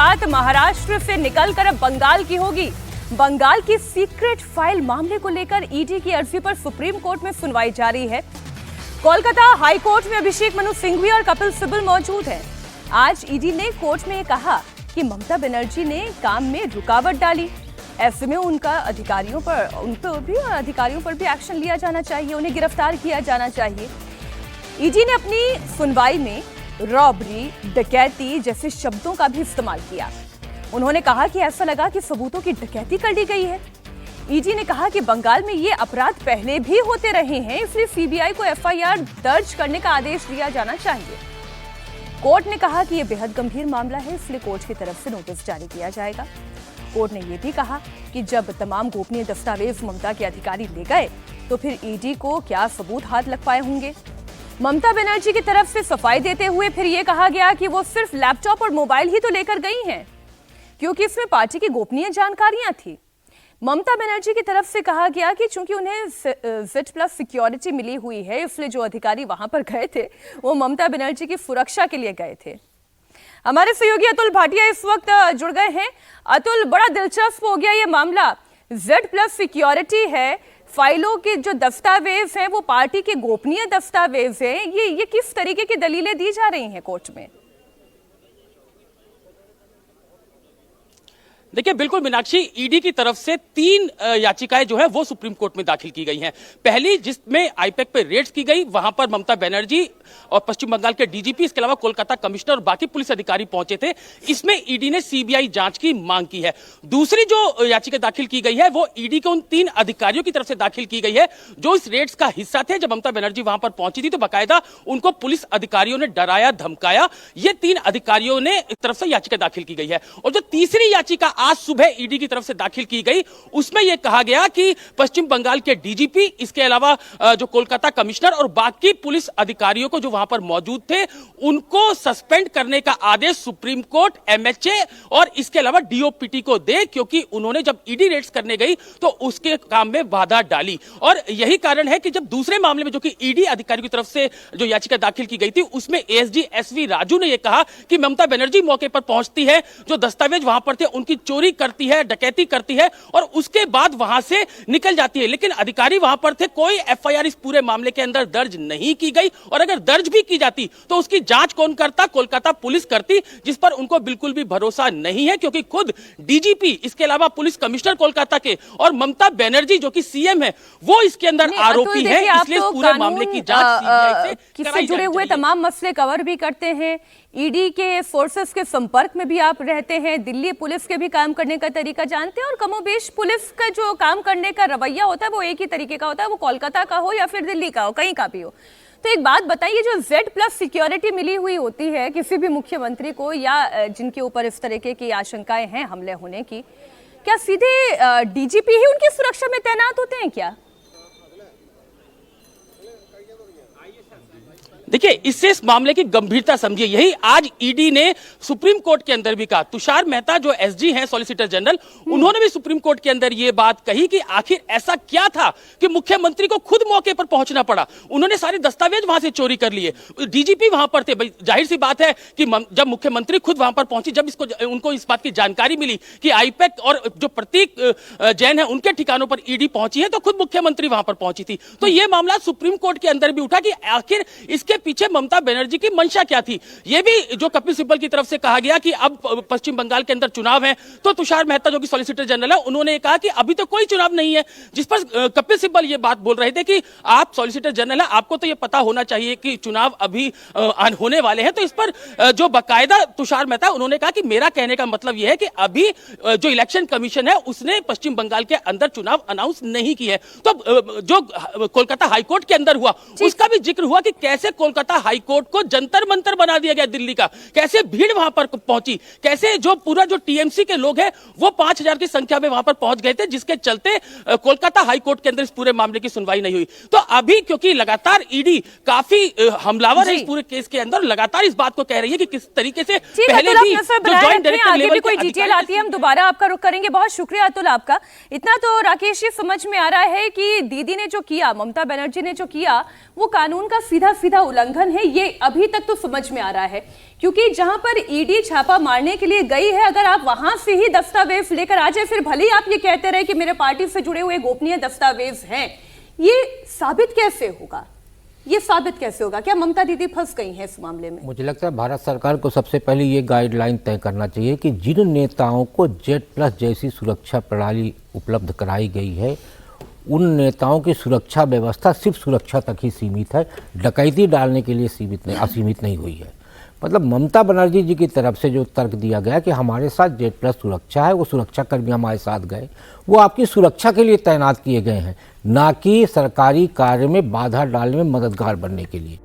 बात महाराष्ट्र से निकलकर अब बंगाल की होगी। बंगाल की सीक्रेट फाइल मामले को लेकर ईडी की अर्जी पर सुप्रीम कोर्ट में सुनवाई जारी है। कोलकाता हाई कोर्ट में अभिषेक मनु सिंघवी और कपिल सिब्बल मौजूद हैं। आज ईडी ने कोर्ट में कहा कि ममता बनर्जी ने काम में रुकावट डाली। ऐसे में उन पर भी एक्शन लिया जाना चाहिए, उन्हें गिरफ्तार किया जाना चाहिए। ईडी ने अपनी सुनवाई में रॉबरी, डकैती जैसे शब्दों का भी इस्तेमाल किया। उन्होंने कहा कि ऐसा लगा कि सबूतों की डकैती कर ली गई है। ईडी ने कहा कि बंगाल में ये अपराध पहले भी होते रहे हैं, इसलिए सीबीआई को एफआईआर दर्ज करने का आदेश दिया जाना चाहिए। कोर्ट ने कहा कि यह बेहद गंभीर मामला है, इसलिए कोर्ट की तरफ से नोटिस जारी किया जाएगा। कोर्ट ने यह भी कहा कि जब तमाम गोपनीय दस्तावेज ममता के अधिकारी ले गए तो फिर ईडी को क्या सबूत हाथ लग पाए होंगे। ममता बनर्जी की तरफ से सफाई देते हुए फिर यह कहा गया कि वो सिर्फ लैपटॉप और मोबाइल ही तो लेकर गई हैं, क्योंकि इसमें पार्टी की गोपनीय जानकारियां थी। ममता बनर्जी की तरफ से कहा गया कि चूंकि उन्हें Z+ सिक्योरिटी मिली हुई है, इसलिए जो अधिकारी वहां पर गए थे वो ममता बनर्जी की सुरक्षा के लिए गए थे। हमारे सहयोगी अतुल भाटिया इस वक्त जुड़ गए हैं। अतुल, बड़ा दिलचस्प हो गया ये मामला। Z+ सिक्योरिटी है, फाइलों के जो दस्तावेज हैं वो पार्टी के गोपनीय दस्तावेज हैं। ये किस तरीके की दलीलें दी जा रही हैं कोर्ट में? देखिए, बिल्कुल मीनाक्षी, ईडी की तरफ से 3 याचिकाएं जो है वो सुप्रीम कोर्ट में दाखिल की गई हैं। पहली जिसमें आईपैक पे रेड्स की गई, वहां पर ममता बनर्जी और पश्चिम बंगाल के डीजीपी, इसके अलावा कोलकाता कमिश्नर और बाकी पुलिस अधिकारी पहुंचे थे। इसमें ईडी ने सीबीआई जांच की मांग की है। दूसरी जो याचिका दाखिल की गई है वो ईडी के उन 3 अधिकारियों की तरफ से दाखिल की गई है जो इस रेड्स का हिस्सा थे। जब ममता बनर्जी वहां पर पहुंची थी तो बाकायदा उनको पुलिस अधिकारियों ने डराया, धमकाया। ये 3 अधिकारियों ने तरफ से याचिका दाखिल की गई है। और जो तीसरी याचिका आज सुबह ईडी की तरफ से दाखिल की गई, उसमें यह कहा गया कि पश्चिम बंगाल के डीजीपी, इसके अलावा जो कोलकाता कमिश्नर और बाकी पुलिस अधिकारियों को जो वहां पर मौजूद थे उनको सस्पेंड करने का आदेश सुप्रीम कोर्ट, एमएचए और इसके अलावा डीओपीटी को दे, क्योंकि उन्होंने जब ईडी रेड्स करने गई तो उसके काम में बाधा डाली। और यही कारण है कि जब दूसरे मामले में जो कि ईडी अधिकारियों की तरफ से जो याचिका दाखिल की गई थी उसमें एएसजी एसवी राजू ने यह कहा कि ममता बनर्जी मौके पर पहुंचती है, जो दस्तावेज वहां पर थे उनकी चोरी करती है, डकैती करती है और उसके बाद वहां से निकल जाती है। लेकिन अधिकारी वहां पर थे, कोई एफआईआर इस पूरे मामले के अंदर दर्ज नहीं की गई। और अगर दर्ज भी की जाती तो उसकी जांच कौन करता? कोलकाता पुलिस करती, जिस पर उनको बिल्कुल भी भरोसा नहीं है, क्योंकि खुद डीजीपी, इसके अलावा पुलिस कमिश्नर कोलकाता के और ममता बनर्जी जो कि सीएम है, वो इसके अंदर आरोपी है। इसलिए इस पूरे मामले की जांच सीबीआई से जुड़े हुए तमाम मसले कवर भी करते हैं। ईडी के फोर्सेस के संपर्क में भी आप रहते हैं, दिल्ली पुलिस के भी काम करने का तरीका जानते हैं और कमोबेश पुलिस का जो काम करने का रवैया होता है वो एक ही तरीके का होता है, वो कोलकाता का हो या फिर दिल्ली का हो, कहीं का भी हो। तो एक बात बताइए, जो Z+ सिक्योरिटी मिली हुई होती है किसी भी मुख्यमंत्री को या जिनके ऊपर इस तरीके की आशंकाएं हैं हमले होने की, क्या सीधे डीजीपी ही उनकी सुरक्षा में तैनात होते हैं क्या? देखिए, इससे इस मामले की गंभीरता समझिए। यही आज ईडी ने सुप्रीम कोर्ट के अंदर भी कहा। तुषार मेहता जो एसजी हैं, सॉलिसिटर जनरल, उन्होंने भी सुप्रीम कोर्ट के अंदर यह बात कही कि आखिर ऐसा क्या था कि मुख्यमंत्री को खुद मौके पर पहुंचना पड़ा। उन्होंने सारे दस्तावेज वहां से चोरी कर लिए। डीजीपी वहां पर थे। भाई जाहिर सी बात है कि जब मुख्यमंत्री खुद वहां पर पहुंची, जब उनको इस बात की जानकारी मिली कि आईपैक और जो प्रतीक जैन है उनके ठिकानों पर ईडी पहुंची है, तो खुद मुख्यमंत्री वहां पर पहुंची थी। तो यह मामला सुप्रीम कोर्ट के अंदर भी उठा कि आखिर इसके पीछे ममता बनर्जी की मंशा क्या थी। यह भी जो कपिल सिब्बल की तरफ से कहा गया कि अब पश्चिम बंगाल के अंदर चुनाव है, तो तुषार मेहता जो कि सॉलिसिटर जनरल है, उन्होंने कहा कि अभी तो कोई चुनाव नहीं है। जिस पर कपिल सिब्बल ये बात बोल रहे थे कि आप सॉलिसिटर जनरल है, आपको तो ये पता होना चाहिए कि चुनाव अभी होने वाले हैं। तो इस पर जो बाकायदा तुषार मेहता, उन्होंने कहा कि मेरा कहने का मतलब यह है कि अभी जो इलेक्शन कमीशन है उसने पश्चिम बंगाल के अंदर चुनाव अनाउंस नहीं की है। तो जो कोलकाता हाईकोर्ट के अंदर हुआ उसका भी जिक्र हुआ कि कैसे कोलकाता हाईकोर्ट को जंतर मंतर बना दिया गया दिल्ली का, कैसे भीड़ वहां पर पहुंची, कैसे जो पूरा जो टीएमसी के लोग हैं वो 5000 की संख्या में वहां पर पहुंच गए थे, जिसके चलते कोलकाता हाईकोर्ट के अंदर इस पूरे मामले की सुनवाई नहीं हुई। तो अभी क्योंकि लगातार ईडी काफी हमलावर है इस पूरे केस के अंदर, लगातार इस बात को कह रही है कि किस तरीके से पहले भी जो जॉइंट डायरेक्टर लेवल कोई डिटेल आती है हम दोबारा आपका रुख करेंगे। बहुत शुक्रिया अतुल आपका। इतना तो राकेश, ये समझ में आ रहा है कि दीदी ने जो किया, ममता बनर्जी ने जो किया, वो कानून का सीधा सीधा उल्लंघन है। ये अभी तक तो समझ में आ रहा है, क्योंकि जहां पर ईडी छापा मारने के लिए गई है, अगर आप वहां से ही दस्तावेज लेकर आ जाए, फिर भले ही आप ये कहते रहे कि मेरे पार्टी से जुड़े हुए गोपनीय दस्तावेज हैं, ये साबित कैसे होगा? ये साबित कैसे होगा? क्या ममता दीदी फंस गई हैं इस मामले में? मुझे लगता है भारत सरकार को सबसे पहले ये गाइडलाइन तय करना चाहिए कि जिन नेताओं को Z+ जैसी सुरक्षा प्रणाली उपलब्ध कराई गई है, उन नेताओं की सुरक्षा व्यवस्था सिर्फ सुरक्षा तक ही सीमित है, डकैती डालने के लिए असीमित नहीं हुई है। मतलब ममता बनर्जी जी की तरफ से जो तर्क दिया गया कि हमारे साथ Z+ सुरक्षा है, वो सुरक्षा कर्मी हमारे साथ गए, वो आपकी सुरक्षा के लिए तैनात किए गए हैं, ना कि सरकारी कार्य में बाधा डालने में मददगार बनने के लिए।